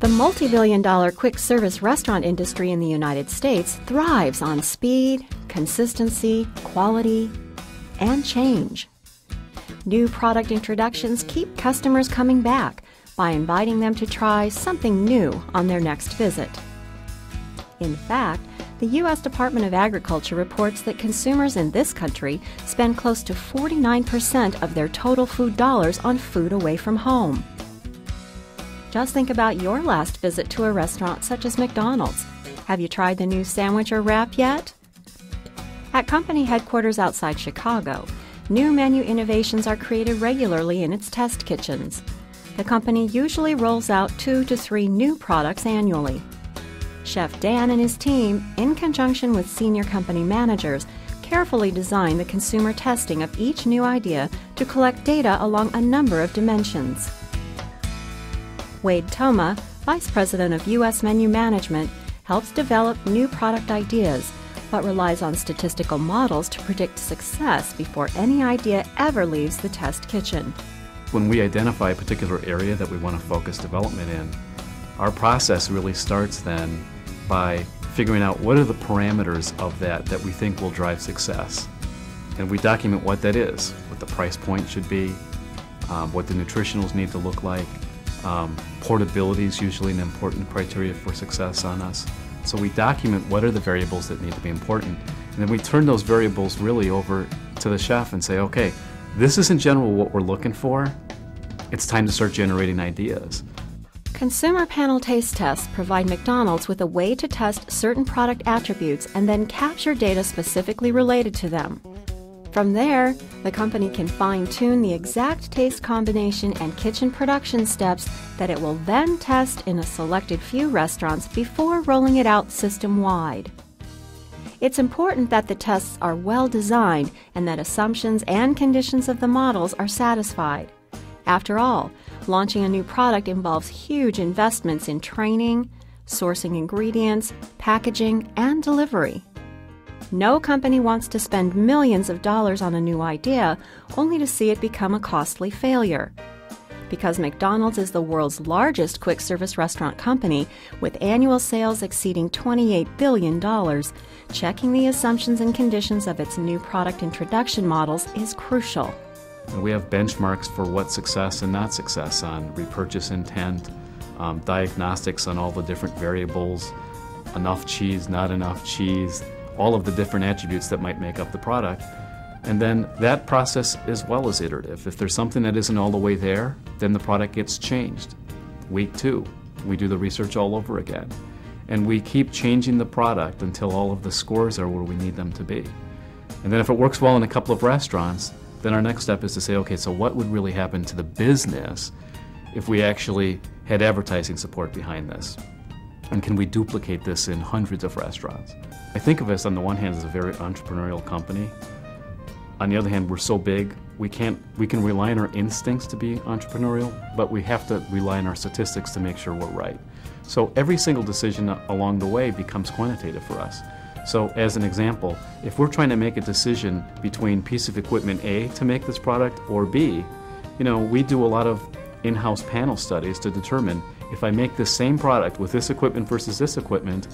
The multi-billion-dollar quick-service restaurant industry in the United States thrives on speed, consistency, quality, and change. New product introductions keep customers coming back by inviting them to try something new on their next visit. In fact, the U.S. Department of Agriculture reports that consumers in this country spend close to 49% of their total food dollars on food away from home. Just think about your last visit to a restaurant such as McDonald's. Have you tried the new sandwich or wrap yet? At company headquarters outside Chicago, new menu innovations are created regularly in its test kitchens. The company usually rolls out 2 to 3 new products annually. Chef Dan and his team, in conjunction with senior company managers, carefully design the consumer testing of each new idea to collect data along a number of dimensions. Wade Toma, Vice President of U.S. Menu Management, helps develop new product ideas, but relies on statistical models to predict success before any idea ever leaves the test kitchen. When we identify a particular area that we want to focus development in, our process really starts then by figuring out what are the parameters of that we think will drive success. And we document what that is, what the price point should be, what the nutritionals need to look like. Portability is usually an important criteria for success on us. So we document what are the variables that need to be important, and then we turn those variables really over to the chef and say, okay, this is in general what we're looking for. It's time to start generating ideas. Consumer panel taste tests provide McDonald's with a way to test certain product attributes and then capture data specifically related to them. From there, the company can fine-tune the exact taste combination and kitchen production steps that it will then test in a selected few restaurants before rolling it out system-wide. It's important that the tests are well designed and that assumptions and conditions of the models are satisfied. After all, launching a new product involves huge investments in training, sourcing ingredients, packaging, and delivery. No company wants to spend millions of dollars on a new idea only to see it become a costly failure. Because McDonald's is the world's largest quick-service restaurant company, with annual sales exceeding $28 billion, checking the assumptions and conditions of its new product introduction models is crucial. We have benchmarks for what success and not success on repurchase intent, diagnostics on all the different variables, enough cheese, not enough cheese, all of the different attributes that might make up the product. And then that process as well is iterative. If there's something that isn't all the way there, then the product gets changed. Week 2, we do the research all over again. And we keep changing the product until all of the scores are where we need them to be. And then if it works well in a couple of restaurants, then our next step is to say, okay, so what would really happen to the business if we actually had advertising support behind this? And can we duplicate this in hundreds of restaurants? I think of us on the one hand as a very entrepreneurial company. On the other hand, we're so big, we can rely on our instincts to be entrepreneurial, but we have to rely on our statistics to make sure we're right. So every single decision along the way becomes quantitative for us. So as an example, if we're trying to make a decision between piece of equipment A to make this product or B, we do a lot of in-house panel studies to determine if I make the same product with this equipment versus this equipment,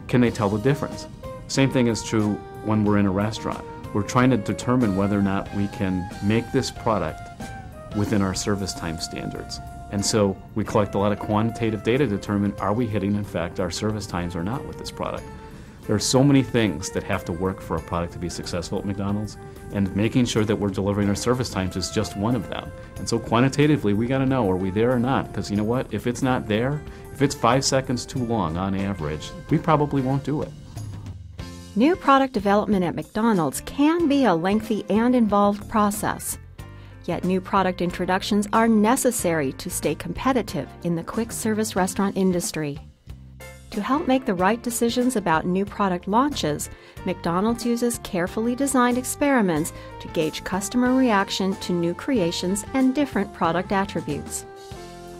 can they tell the difference? Same thing is true when we're in a restaurant. We're trying to determine whether or not we can make this product within our service time standards. And so we collect a lot of quantitative data to determine, are we hitting, in fact, our service times or not with this product? There are so many things that have to work for a product to be successful at McDonald's, and making sure that we're delivering our service times is just one of them. And so quantitatively, we got to know, are we there or not? Because you know what? If it's not there, if it's 5 seconds too long on average, we probably won't do it. New product development at McDonald's can be a lengthy and involved process. Yet new product introductions are necessary to stay competitive in the quick-service restaurant industry. To help make the right decisions about new product launches, McDonald's uses carefully designed experiments to gauge customer reaction to new creations and different product attributes.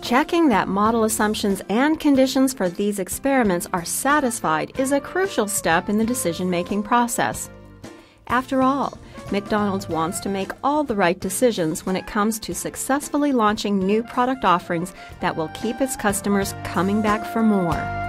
Checking that model assumptions and conditions for these experiments are satisfied is a crucial step in the decision-making process. After all, McDonald's wants to make all the right decisions when it comes to successfully launching new product offerings that will keep its customers coming back for more.